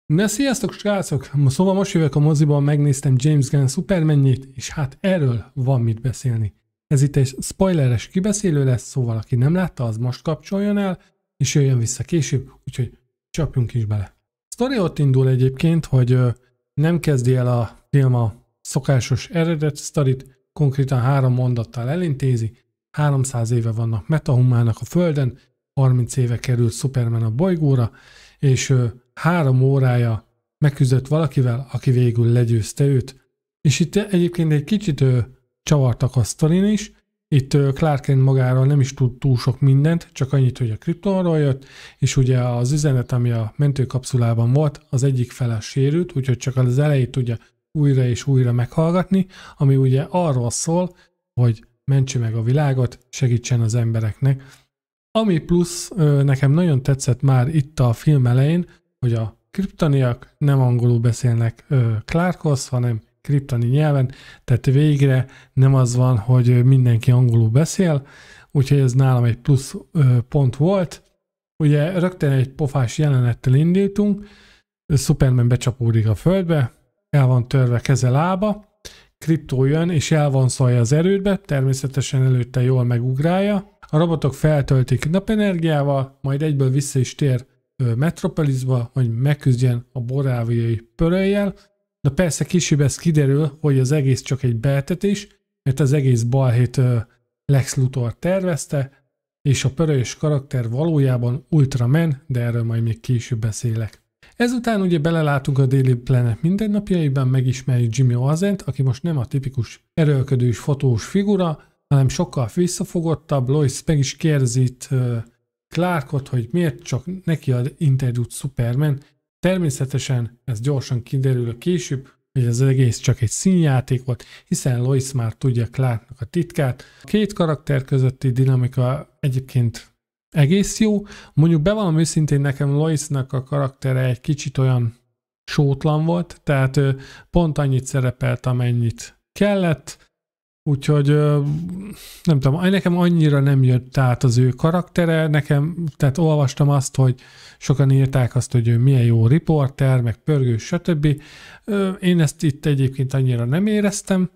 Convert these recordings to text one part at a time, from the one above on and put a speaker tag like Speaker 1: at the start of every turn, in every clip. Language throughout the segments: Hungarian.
Speaker 1: Na sziasztok srácok! Szóval most jövök a moziban, megnéztem James Gunn Supermanjét, és hát erről van mit beszélni. Ez itt egy spoileres kibeszélő lesz, szóval aki nem látta, az most kapcsoljon el, és jöjjön vissza később, úgyhogy csapjunk is bele. A sztori ott indul egyébként, hogy nem kezdi el a film a szokásos eredet sztorit, konkrétan 3 mondattal elintézi. 300 éve vannak metahumának a Földön, 30 éve került Superman a bolygóra, és 3 órája megküzdött valakivel, aki végül legyőzte őt. És itt egyébként egy kicsit csavartak a sztorin is. Itt Clark Kent magáról nem is tud túl sok mindent, csak annyit, hogy a Kryptonról jött, és ugye az üzenet, ami a mentőkapszulában volt, az egyik fele sérült, úgyhogy csak az elejét tudja újra és újra meghallgatni, ami ugye arról szól, hogy mentse meg a világot, segítsen az embereknek. Ami plusz nekem nagyon tetszett már itt a film elején, hogy a kriptoniak nem angolul beszélnek Clarkhoz, hanem kriptoni nyelven, tehát végre nem az van, hogy mindenki angolul beszél, úgyhogy ez nálam egy plusz pont volt. Ugye rögtön egy pofás jelenettel indultunk, Superman becsapódik a földbe, el van törve keze lába, Krypto jön és elvonszolja az erődbe, természetesen előtte jól megugrálja. A robotok feltöltik napenergiával, majd egyből vissza is tér Metropolisba, hogy megküzdjen a boráviai pöröllyel. De persze később ez kiderül, hogy az egész csak egy beeltetés, mert az egész balhét Lex Luthor tervezte, és a pörölyös karakter valójában Ultraman, de erről majd még később beszélek. Ezután ugye belelátunk a Daily Planet mindennapjaiban, megismerjük Jimmy Olsent, aki most nem a tipikus erőlködős fotós figura, hanem sokkal visszafogottabb. Lois meg is kérdezi itt Clarkot, hogy miért csak neki ad interjút Superman. Természetesen ez gyorsan kiderül később, hogy az egész csak egy színjáték volt, hiszen Lois már tudja Clarknak a titkát. A két karakter közötti dinamika egyébként egész jó. Mondjuk bevallom őszintén, nekem Loisnak a karaktere egy kicsit olyan sótlan volt, tehát pont annyit szerepelt, amennyit kellett. Úgyhogy nem tudom, nekem annyira nem jött át az ő karaktere, tehát olvastam azt, hogy sokan írták azt, hogy ő milyen jó riporter, meg pörgős, stb. Én ezt itt egyébként annyira nem éreztem,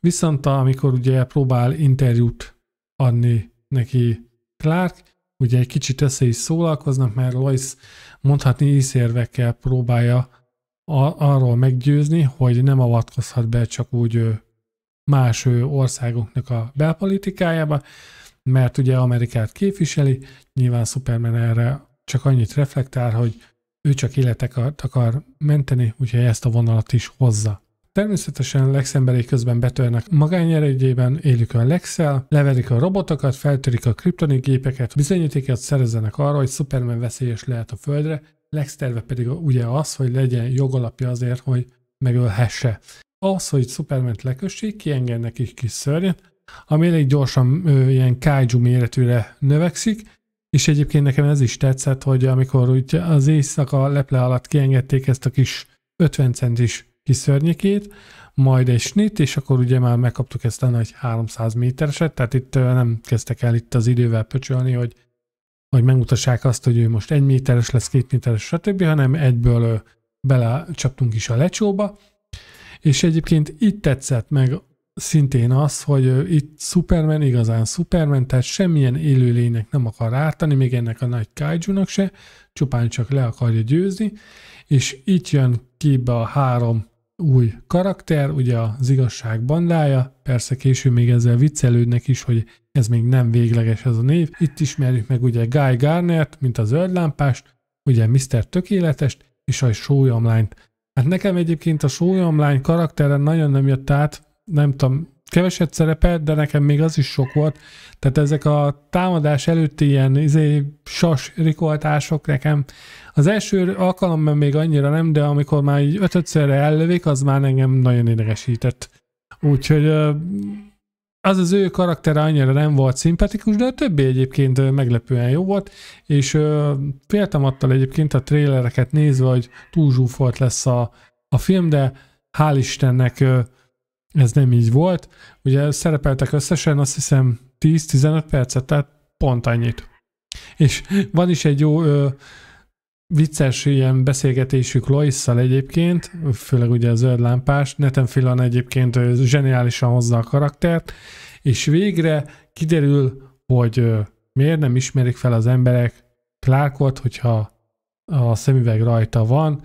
Speaker 1: viszont amikor ugye próbál interjút adni neki Clark, ugye egy kicsit össze is szólalkoznak, mert Lois mondhatni ízérvekkel próbálja arról meggyőzni, hogy nem avatkozhat be csak úgy más országoknak a belpolitikájába, mert ugye Amerikát képviseli, nyilván Superman erre csak annyit reflektál, hogy ő csak életeket akar menteni, úgyhogy ezt a vonalat is hozza. Természetesen Lex emberei közben betörnek magányerődjében, élük a Lex-el, leverik a robotokat, feltörik a kriptoni gépeket, bizonyítéket szerezzenek arra, hogy Superman veszélyes lehet a Földre, Lex terve pedig ugye az, hogy legyen jogalapja azért, hogy megölhesse. Ahhoz, hogy Supermant lekössék, kiengednek egy kis szörnyet, ami elég gyorsan ilyen kaiju méretűre növekszik, és egyébként nekem ez is tetszett, hogy amikor úgy az éjszaka leple alatt kiengedték ezt a kis 50 centis kis szörnyekét, majd egy snit, és akkor ugye már megkaptuk ezt a nagy 300 métereset, tehát itt nem kezdtek el itt az idővel pöcsölni, hogy megmutassák azt, hogy ő most 1 méteres lesz, 2 méteres, stb., hanem egyből belecsaptunk is a lecsóba. És egyébként itt tetszett meg szintén az, hogy itt Superman igazán Superman, tehát semmilyen élőlénynek nem akar ártani, még ennek a nagy kaiju-nak se, csupán csak le akarja győzni, és itt jön képbe a 3 új karakter, ugye az igazság bandája, persze később még ezzel viccelődnek is, hogy ez még nem végleges ez a név. Itt ismerjük meg ugye Guy Garnert, mint a zöldlámpást, ugye Mr. Tökéletest, és a sólyomlányt. Hát nekem egyébként a sólyomlány karaktere nagyon nem jött át, nem tudom, keveset szerepelt, de nekem még az is sok volt. Tehát ezek a támadás előtti ilyen sas rikoltások nekem az első alkalomban még annyira nem, de amikor már így 5-szörre ellövik, az már engem nagyon idegesített. Úgyhogy az ő karaktere annyira nem volt szimpatikus, de a többi egyébként meglepően jó volt, és féltem attól egyébként a trélereket nézve, hogy túl zsúfolt lesz a film, de hál' Istennek ez nem így volt. Ugye szerepeltek összesen azt hiszem 10-15 percet, tehát pont annyit. És van is egy jó vicces ilyen beszélgetésük Loisszal egyébként, főleg ugye a zöld lámpás, Nathan Fillion egyébként zseniálisan hozza a karaktert, és végre kiderül, hogy miért nem ismerik fel az emberek Clarkot, hogyha a szemüveg rajta van,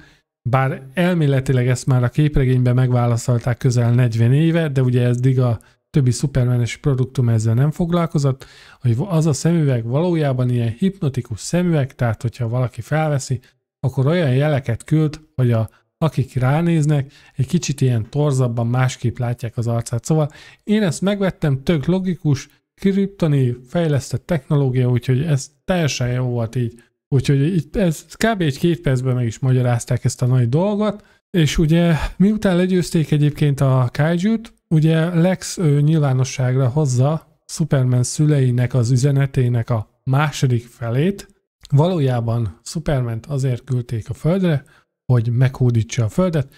Speaker 1: bár elméletileg ezt már a képregényben megválaszolták közel 40 éve, de ugye eddig a többi Superman-es produktum ezzel nem foglalkozott, hogy az a szemüveg valójában ilyen hipnotikus szemüveg, tehát hogyha valaki felveszi, akkor olyan jeleket küld, hogy akik ránéznek, egy kicsit ilyen torzabban másképp látják az arcát. Szóval én ezt megvettem, tök logikus, kriptoni fejlesztett technológia, úgyhogy ez teljesen jó volt így. Úgyhogy ez kb. Egy 2 percben meg is magyarázták ezt a nagy dolgot, és ugye miután legyőzték egyébként a Kaijut, ugye Lex nyilvánosságra hozza Superman szüleinek az üzenetének a második felét. Valójában Supermant azért küldték a Földre, hogy meghódítsa a Földet.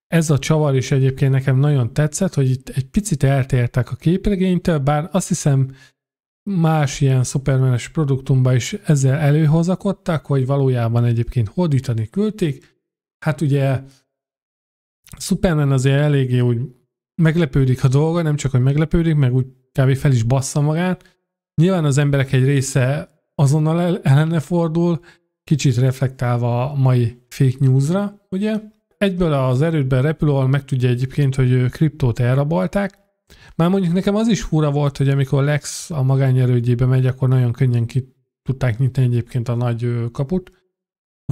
Speaker 1: Ez a csavar is egyébként nekem nagyon tetszett, hogy itt egy picit eltértek a képregénytől, bár azt hiszem más ilyen Superman-es produktumban is ezzel előhozakodtak, hogy valójában egyébként hódítani küldték. Hát ugye Superman azért eléggé úgy meglepődik a dolga, nem csak, hogy meglepődik, meg úgy kb. Fel is bassza magát. Nyilván az emberek egy része azonnal ellene fordul, kicsit reflektálva a mai fake newsra, ugye? Egyből az erődben repülővel megtudja egyébként, hogy Kryptót elrabolták. Már mondjuk nekem az is fura volt, hogy amikor Lex a magányerődjébe megy, akkor nagyon könnyen ki tudták nyitni egyébként a nagy kaput.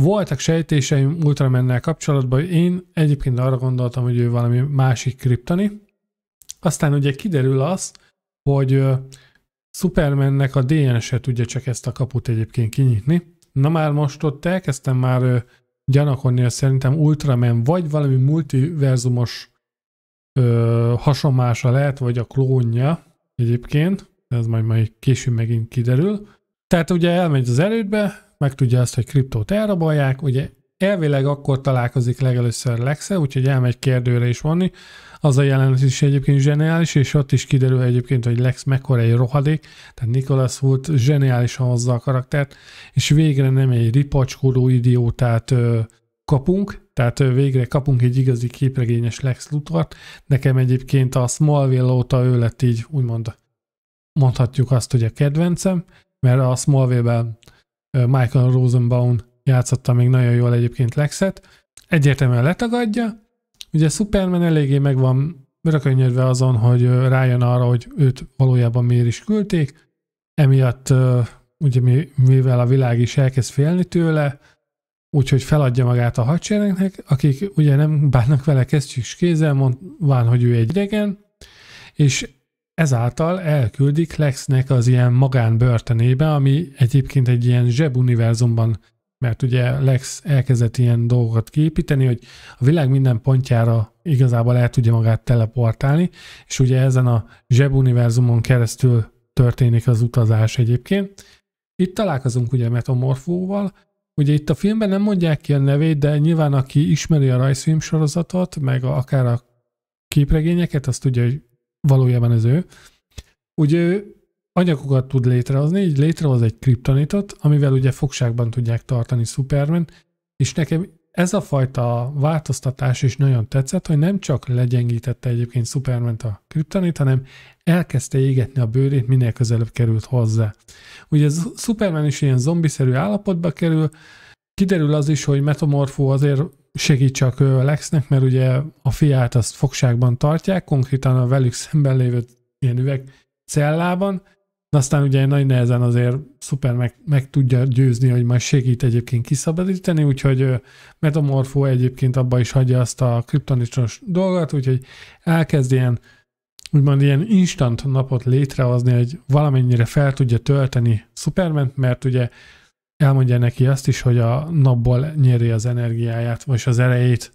Speaker 1: Voltak sejtéseim Ultramannel kapcsolatban, én egyébként arra gondoltam, hogy ő valami másik kriptoni. Aztán ugye kiderül az, hogy Supermannek a DNS-e tudja csak ezt a kaput egyébként kinyitni. Na már most ott elkezdtem már gyanakodni, hogy szerintem Ultraman vagy valami multiverzumos hasonmása lehet, vagy a klónja egyébként. Ez majd később megint kiderül. Tehát ugye elmegy az erődbe, megtudja azt, hogy Kryptót elrabolják, ugye elvileg akkor találkozik legelőször Lex-el, úgyhogy elmegy kérdőre is vonni. Az a jelenet is egyébként zseniális, és ott is kiderül egyébként, hogy Lex mekkora egy rohadék, tehát Nicholas Hoult zseniálisan hozza a karaktert, és végre nem egy ripacskodó idiótát kapunk, tehát végre kapunk egy igazi képregényes Lex Luthort. Nekem egyébként a Smallville óta ő lett így, úgymond mondhatjuk azt, hogy a kedvencem, mert a Smallville-ben Michael Rosenbaum játszotta még nagyon jól egyébként Lexet. Egyértelműen letagadja. Ugye Superman eléggé meg van rökönyödve azon, hogy rájön arra, hogy őt valójában miért is küldték. Emiatt ugye mivel a világ is elkezd félni tőle, úgyhogy feladja magát a hadseregnek, akik ugye nem bánnak vele kesztyűs kézzel, mondván, hogy ő egy idegen, és ezáltal elküldik Lexnek az ilyen magánbörtönébe, ami egyébként egy ilyen zsebuniverzumban, mert ugye Lex elkezdett ilyen dolgokat kiépíteni, hogy a világ minden pontjára igazából el tudja magát teleportálni, és ugye ezen a zsebuniverzumon keresztül történik az utazás egyébként. Itt találkozunk ugye Metamorfóval, ugye itt a filmben nem mondják ki a nevét, de nyilván aki ismeri a rajzfilm sorozatot, meg akár a képregényeket, azt tudja, hogy valójában ez ő. Ugye ő anyagokat tud létrehozni, így létrehoz egy kriptonitot, amivel ugye fogságban tudják tartani Superman, és nekem ez a fajta változtatás is nagyon tetszett, hogy nem csak legyengítette egyébként Supermant a kriptonit, hanem elkezdte égetni a bőrét, minél közelebb került hozzá. Ugye Superman is ilyen zombiszerű állapotba kerül, kiderül az is, hogy Metamorfó azért segít csak Lexnek, mert ugye a fiát azt fogságban tartják, konkrétan a velük szemben lévő ilyen üvegcellában, de aztán ugye nagy nehezen azért Superman meg tudja győzni, hogy majd segít egyébként kiszabadítani, úgyhogy Metamorfó egyébként abba is hagyja azt a kriptonitos dolgot, úgyhogy elkezd ilyen úgymond ilyen instant napot létrehozni, hogy valamennyire fel tudja tölteni Supermant, mert ugye elmondja neki azt is, hogy a napból nyeri az energiáját, vagy az erejét.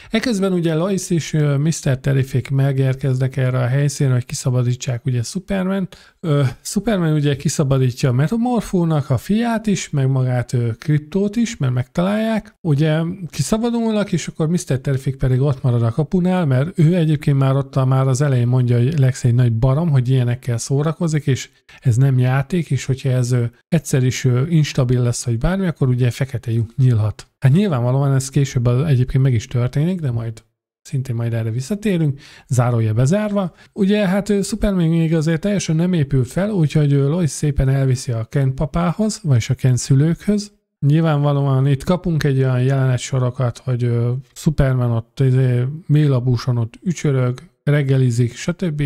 Speaker 1: Eközben ugye Lois és Mr. Terrific megérkeznek erre a helyszínre, hogy kiszabadítsák ugye Superman-t. Superman ugye kiszabadítja Metamorfónak a fiát is, meg magát Kryptót is, mert megtalálják. Ugye kiszabadulnak, és akkor Mr. Terrific pedig ott marad a kapunál, mert ő egyébként már az elején mondja, hogy Lex egy nagy barom, hogy ilyenekkel szórakozik, és ez nem játék, és hogyha ez egyszer is instabil lesz, vagy bármi, akkor ugye fekete lyuk nyílhat. Hát nyilvánvalóan ez később egyébként meg is történik, de szintén majd erre visszatérünk, zárója bezárva. Ugye hát Superman még azért teljesen nem épül fel, úgyhogy Lois szépen elviszi a Kent papához, vagyis a Kent szülőkhöz. Nyilvánvalóan itt kapunk egy olyan jelenet sorokat, hogy Superman ott mélabúson ott ücsörög, reggelizik, stb.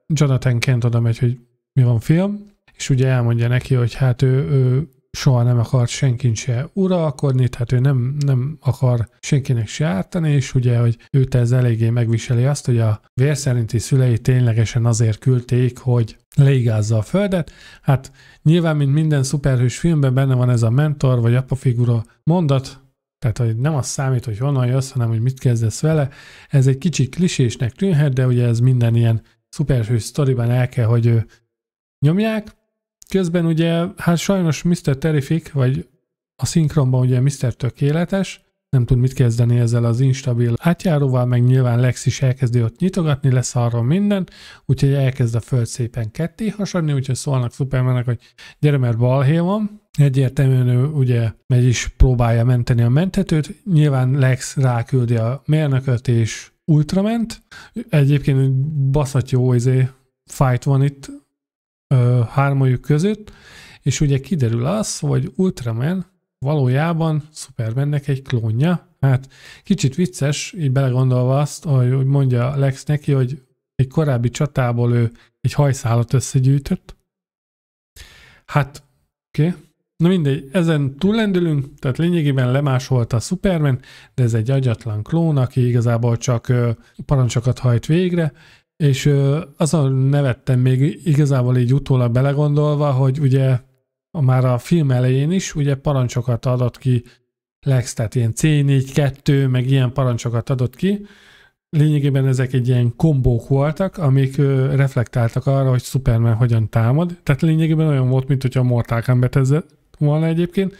Speaker 1: Jonathan Kent oda megy, hogy mi van film, és ugye elmondja neki, hogy hát ő soha nem akart senkin se uralkodni, tehát ő nem akar senkinek se ártani, és ugye, hogy őt ez eléggé megviseli azt, hogy a vér szerinti szülei ténylegesen azért küldték, hogy leigázza a földet. Hát nyilván, mint minden szuperhős filmben benne van ez a mentor, vagy apafigura mondat, tehát hogy nem az számít, hogy honnan jössz, hanem hogy mit kezdesz vele. Ez egy kicsit klisésnek tűnhet, de ugye ez minden ilyen szuperhős sztoriban el kell, hogy nyomják. Közben ugye, hát sajnos Mr. Terrific, vagy a szinkronban ugye Mr. Tökéletes, nem tud mit kezdeni ezzel az instabil átjáróval, meg nyilván Lex is elkezdi ott nyitogatni, lesz arról minden, úgyhogy elkezd a föld szépen ketté hasadni, úgyhogy szólnak Supermannek, hogy gyere, mert balhé van. Egyértelműen ő ugye megy is próbálja menteni a mentetőt, nyilván Lex ráküldi a mérnököt és Ultrament. Egyébként baszat jó fight van itt, hármajuk között, és ugye kiderül az, hogy Ultraman valójában Supermannek egy klónja. Hát kicsit vicces, így belegondolva azt, hogy mondja Lex neki, hogy egy korábbi csatából ő egy hajszálat összegyűjtött. Hát, oké. Na mindegy, ezen túllendülünk, tehát lényegében lemásolta a Superman, de ez egy agyatlan klón, aki igazából csak parancsokat hajt végre, és azon nevettem még igazából így utólag belegondolva, hogy ugye már a film elején is ugye parancsokat adott ki Lex, tehát ilyen C4-2, meg ilyen parancsokat adott ki. Lényegében ezek egy ilyen kombók voltak, amik reflektáltak arra, hogy Superman hogyan támad. Tehát lényegében olyan volt, mint hogyha a Mortal Kombat volna egyébként.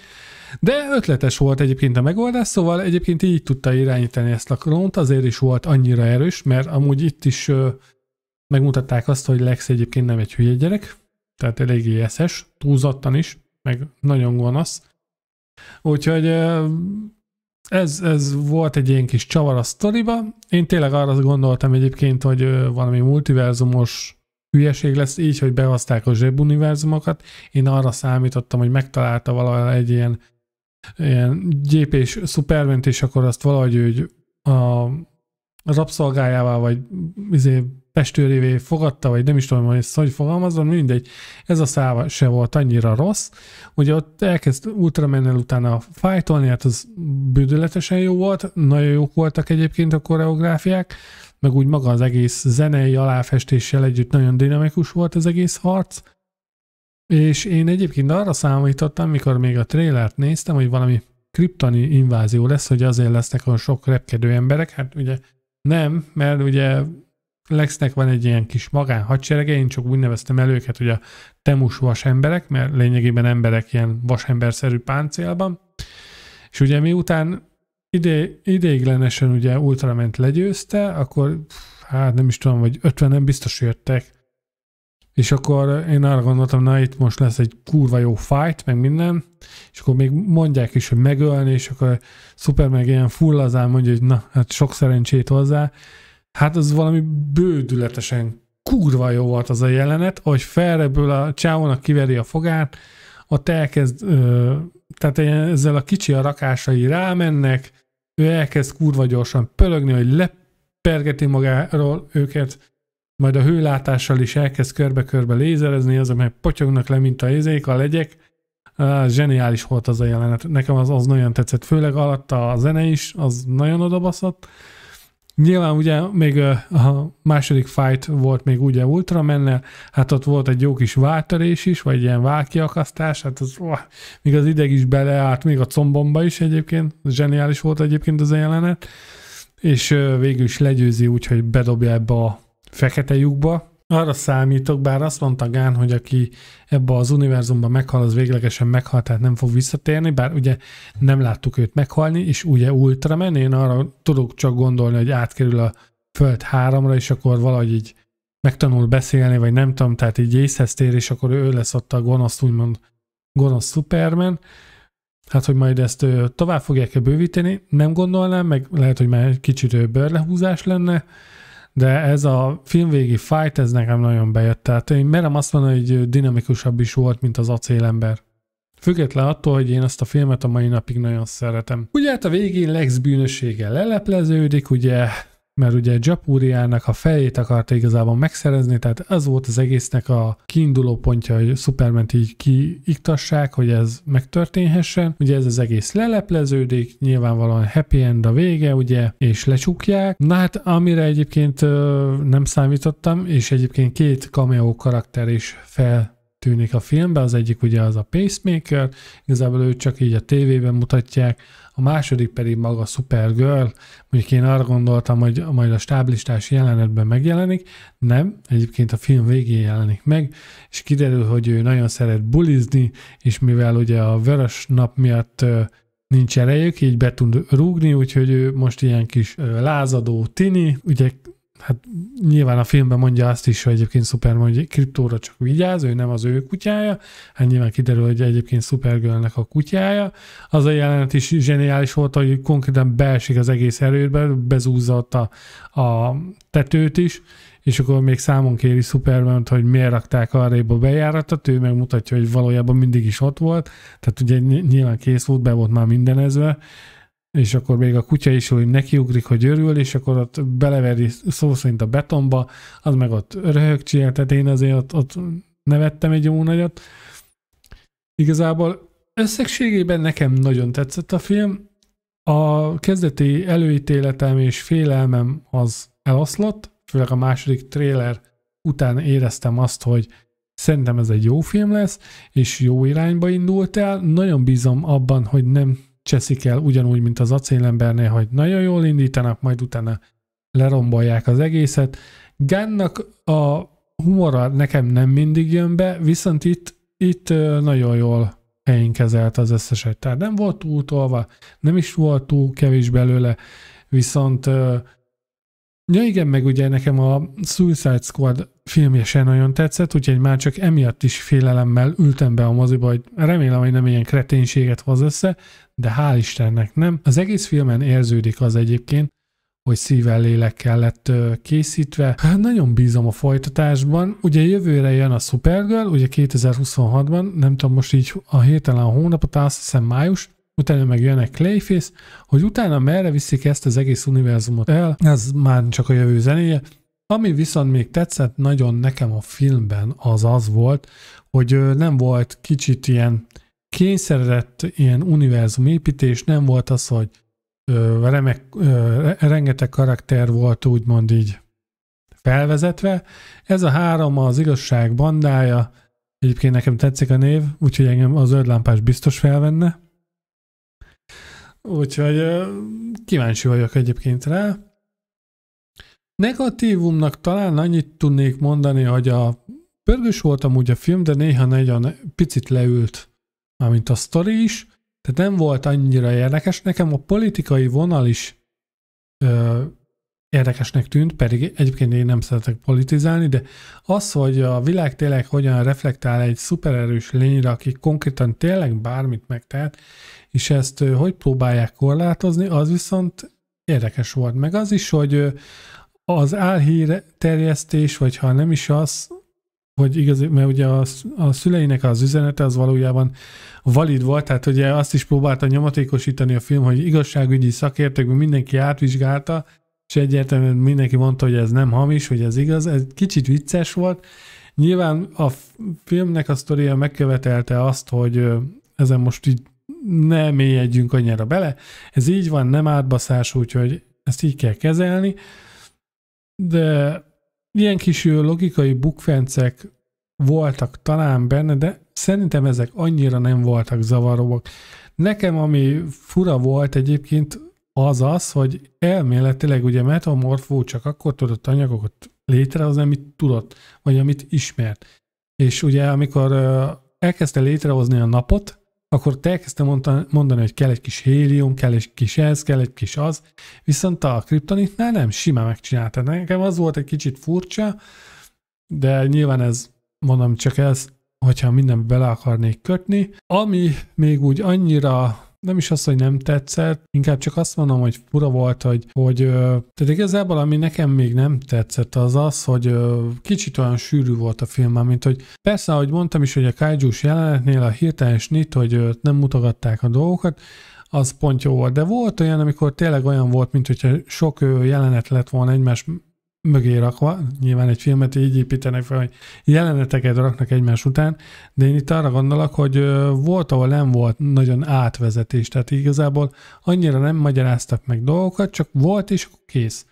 Speaker 1: De ötletes volt egyébként a megoldás, szóval egyébként így tudta irányítani ezt a klónt, azért is volt annyira erős, mert amúgy itt is megmutatták azt, hogy Lex egyébként nem egy hülye gyerek, tehát eléggé eszes, túlzottan is, meg nagyon gonosz. Úgyhogy ez volt egy ilyen kis csavar a sztoriba. Én tényleg arra gondoltam egyébként, hogy valami multiverzumos hülyeség lesz így, hogy behozták a zsebuniverzumokat. Én arra számítottam, hogy megtalálta valahol egy ilyen gyépés Superman-t, és akkor azt valahogy úgy a rabszolgájával, vagy testőrévé fogadta, vagy nem is tudom, hogy ezt hogy fogalmazom, mindegy. Ez a száva se volt annyira rossz. Ugye ott elkezd Ultramannel utána fájtolni, hát az bődületesen jó volt, nagyon jók voltak egyébként a koreográfiák, meg úgy maga az egész zenei aláfestéssel együtt nagyon dinamikus volt az egész harc. És én egyébként arra számítottam, mikor még a trailert néztem, hogy valami kriptoni invázió lesz, hogy azért lesznek olyan sok repkedő emberek. Hát ugye nem, mert ugye Lexnek van egy ilyen kis magán hadserege, én csak úgy neveztem el őket, hogy a temus vasemberek, mert lényegében emberek ilyen vasemberszerű páncélban. És ugye miután ideiglenesen ugye Ultrament legyőzte, akkor hát nem is tudom, vagy 50-en biztos jöttek. És akkor én arra gondoltam, na itt most lesz egy kurva jó fight, meg minden, és akkor még mondják is, hogy megölni, és akkor Superman ilyen full lazán mondja, hogy na, hát sok szerencsét hozzá. Hát az valami bődületesen kurva jó volt az a jelenet, hogy felrebből a csávónak kiveri a fogát, ott elkezd, tehát ezzel a kicsi a rakásai rámennek, ő elkezd kurva gyorsan pörögni, hogy lepergeti magáról őket, majd a hőlátással is elkezd körbe-körbe lézerezni, azok meg potyognak le, mint a legyek. Zseniális volt az a jelenet. Nekem az nagyon tetszett, főleg alatta a zene is, az nagyon odabaszott. Nyilván ugye még a második fight volt még ugye Ultramannel, hát ott volt egy jó kis váltörés is, vagy ilyen válkiakasztás, hát az, még az ideg is beleállt, még a combomba is egyébként, zseniális volt egyébként az a jelenet. és végül is legyőzi úgy, hogy bedobja ebbe a fekete lyukba. Arra számítok, bár azt mondta Gunn, hogy aki ebbe az univerzumban meghal, az véglegesen meghal, tehát nem fog visszatérni, bár ugye nem láttuk őt meghalni, és ugye Ultraman, én arra tudok csak gondolni, hogy átkerül a Föld 3-ra, és akkor valahogy így megtanul beszélni, vagy nem tudom, tehát így észhez tér, és akkor ő lesz ott a gonosz, úgymond gonosz Superman. Hát, hogy majd ezt tovább fogják bővíteni, nem gondolnám, meg lehet, hogy már egy kicsit bőrlehúzás lenne, de ez a filmvégi fight, ez nekem nagyon bejött. Tehát én merem azt mondani, hogy dinamikusabb is volt, mint az Acélember. Független attól, hogy én ezt a filmet a mai napig nagyon szeretem. Ugye hát a végén Lex bűnössége lelepleződik, ugye, mert ugye Japuriának a fejét akarta igazából megszerezni, tehát az volt az egésznek a kiinduló pontja, hogy Superman-t így kiiktassák, hogy ez megtörténhessen. Ugye ez az egész lelepleződik, nyilvánvalóan happy end a vége, ugye, és lecsukják. Na hát, amire egyébként nem számítottam, és egyébként 2 cameo karakter is feltűnik a filmbe, az egyik ugye az a Pacemaker, igazából őt csak így a tévében mutatják, a második pedig maga Supergirl, mondjuk én arra gondoltam, hogy majd a stáblistás jelenetben megjelenik, nem, egyébként a film végén jelenik meg, és kiderül, hogy ő nagyon szeret bulizni, és mivel ugye a vörös nap miatt nincs erejük, így be tud rúgni, úgyhogy ő most ilyen kis lázadó tini, ugye hát nyilván a filmben mondja azt is, hogy egyébként Superman, hogy Kryptóra csak vigyáz, ő nem az ő kutyája, hát nyilván kiderül, hogy egyébként Supergirlnek a kutyája. Az a jelenet is zseniális volt, hogy konkrétan beesik az egész erődbe, bezúzza ott a tetőt is, és akkor még számon kéri Superman-t, hogy miért rakták arrébb a bejáratot, ő megmutatja, hogy valójában mindig is ott volt, tehát ugye nyilván kész volt, be volt már mindenezve, és akkor még a kutya is úgy nekiugrik, hogy örül, és akkor ott beleveri szó szerint a betonba, az meg ott röhögcsél, tehát én azért ott nevettem egy jó nagyot. Igazából összegségében nekem nagyon tetszett a film. A kezdeti előítéletem és félelmem az eloszlott, főleg a második trailer után éreztem azt, hogy szerintem ez egy jó film lesz, és jó irányba indult el. Nagyon bízom abban, hogy nem cseszik el ugyanúgy, mint az Acélembernél, hogy nagyon jól indítanak, majd utána lerombolják az egészet. Gunnnak a humora nekem nem mindig jön be, viszont itt nagyon jól helyén kezelt az összeset. Tehát nem volt túl tolva, nem is volt túl kevés belőle, viszont ja igen, meg ugye nekem a Suicide Squad filmje sem nagyon tetszett, úgyhogy már csak emiatt is félelemmel ültem be a moziba, hogy remélem, hogy nem ilyen kreténséget hoz össze, de hál' Istennek nem. Az egész filmen érződik az egyébként, hogy szívvel, lélekkel lett készítve. Hát nagyon bízom a folytatásban. Ugye jövőre jön a Supergirl, ugye 2026-ban, nem tudom most így hirtelen a hónapot, azt hiszem május, utána meg jönnek Clayface, hogy utána merre viszik ezt az egész univerzumot el, ez már csak a jövő zenéje. Ami viszont még tetszett nagyon nekem a filmben, az volt, hogy nem volt kicsit ilyen kényszeredett ilyen univerzumépítés, nem volt az, hogy rengeteg karakter volt úgymond így felvezetve. Ez a 3 az igazság bandája, egyébként nekem tetszik a név, úgyhogy engem az zöldlámpás biztos felvenne. Úgyhogy kíváncsi vagyok egyébként rá. Negatívumnak talán annyit tudnék mondani, hogy a pörgős volt amúgy a film, de néha nagyon picit leült, amint a sztori is, tehát nem volt annyira érdekes. Nekem a politikai vonal is érdekesnek tűnt, pedig egyébként én nem szeretek politizálni, de az, hogy a világ tényleg hogyan reflektál egy szupererős lényre, aki konkrétan tényleg bármit megtehet, és ezt hogy próbálják korlátozni, az viszont érdekes volt. Meg az is, hogy az álhír terjesztés, vagy ha nem is az, hogy igaz, mert ugye a szüleinek az üzenete az valójában valid volt, tehát ugye azt is próbálta nyomatékosítani a film, hogy igazságügyi szakértőkben mindenki átvizsgálta, és egyértelműen mindenki mondta, hogy ez nem hamis, hogy ez igaz. Ez kicsit vicces volt. Nyilván a filmnek a sztoria megkövetelte azt, hogy ezen most így ne mélyedjünk annyira bele. Ez így van, nem átbaszás, úgyhogy ezt így kell kezelni. De ilyen kis logikai bukfencek voltak talán benne, de szerintem ezek annyira nem voltak zavaróak. Nekem ami fura volt egyébként, az, hogy elméletileg ugye Metamorfó csak akkor tudott anyagokat létrehozni, amit tudott, vagy amit ismert. És ugye amikor elkezdte létrehozni a napot, akkor te elkezdte mondani, hogy kell egy kis hélium, kell egy kis ez, kell egy kis az, viszont a kriptonitnál nem, simán megcsinálta. Nekem az volt egy kicsit furcsa, de nyilván ez, mondom, csak ez, hogyha mindenbe bele akarnék kötni. Ami még úgy annyira, nem is az, hogy nem tetszett, inkább csak azt mondom, hogy fura volt, hogy tehát igazából ami nekem még nem tetszett az, hogy kicsit olyan sűrű volt a film, mint hogy persze, ahogy mondtam is, hogy a kaijus jelenetnél a hirtelen snit, hogy nem mutogatták a dolgokat, az pont jó volt, de volt olyan, amikor tényleg olyan volt, mint hogyha sok jelenet lett volna egymás mögé rakva, nyilván egy filmet így építenek fel, hogy jeleneteket raknak egymás után, de én itt arra gondolok, hogy volt, ahol nem volt nagyon átvezetés, tehát igazából annyira nem magyaráztak meg dolgokat, csak volt és kész.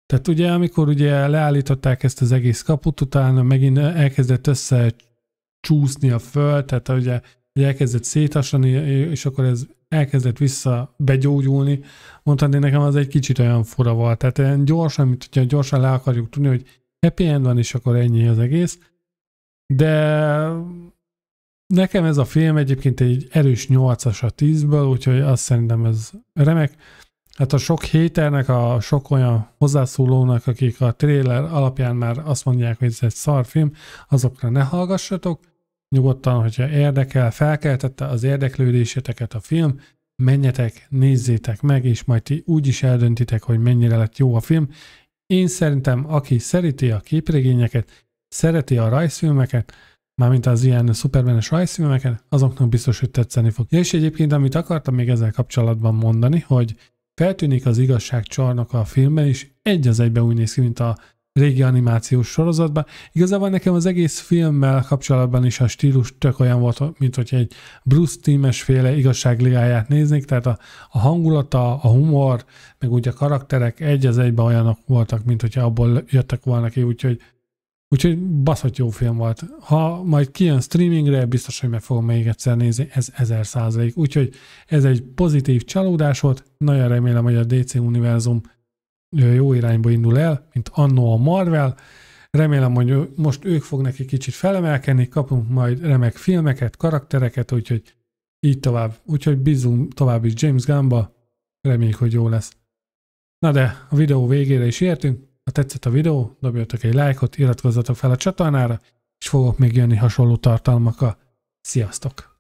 Speaker 1: Tehát ugye, amikor ugye leállították ezt az egész kaput, utána megint elkezdett összecsúszni a föld, tehát ugye elkezdett széthasadni, és akkor ez elkezdett vissza begyógyulni. Mondhatni, nekem az egy kicsit olyan fura volt. Tehát olyan gyorsan, mint hogyha gyorsan le akarjuk tudni, hogy happy end van, és akkor ennyi az egész. De nekem ez a film egyébként egy erős 8-as a 10-ből, úgyhogy azt szerintem ez remek. Hát a sok haternek, a sok olyan hozzászólónak, akik a trailer alapján már azt mondják, hogy ez egy szar film, azokra ne hallgassatok. Nyugodtan, hogyha érdekel, felkeltette az érdeklődéseteket a film, menjetek, nézzétek meg, és majd ti úgy is eldöntitek, hogy mennyire lett jó a film. Én szerintem, aki szereti a képregényeket, szereti a rajzfilmeket, mármint az ilyen szupermenes rajzfilmeket, azoknak biztos, hogy tetszeni fog. Ja, és egyébként, amit akartam még ezzel kapcsolatban mondani, hogy feltűnik az igazságcsarnok a filmben, és egy az egyben úgy néz ki, mint a régi animációs sorozatban. Igazából nekem az egész filmmel kapcsolatban is a stílus tök olyan volt, mint hogy egy Bruce Timm-es féle igazságligáját néznék, tehát a hangulata, a humor, meg úgy a karakterek egy az egyben olyanok voltak, mint hogyha abból jöttek volna ki, úgyhogy baszott jó film volt. Ha majd kijön streamingre, biztos, hogy meg fogom még egyszer nézni, ez 1000%. Úgyhogy ez egy pozitív csalódás volt, nagyon remélem, hogy a DC univerzum jó irányba indul el, mint annó a Marvel. Remélem, hogy most ők fognak egy kicsit felemelkedni, kapunk majd remek filmeket, karaktereket, úgyhogy így tovább. Úgyhogy bízunk tovább is James Gunnba, reméljük, hogy jó lesz. Na de a videó végére is értünk. Ha tetszett a videó, dobjatok egy lájkot, iratkozzatok fel a csatornára, és fogok még jönni hasonló tartalmakkal. Sziasztok!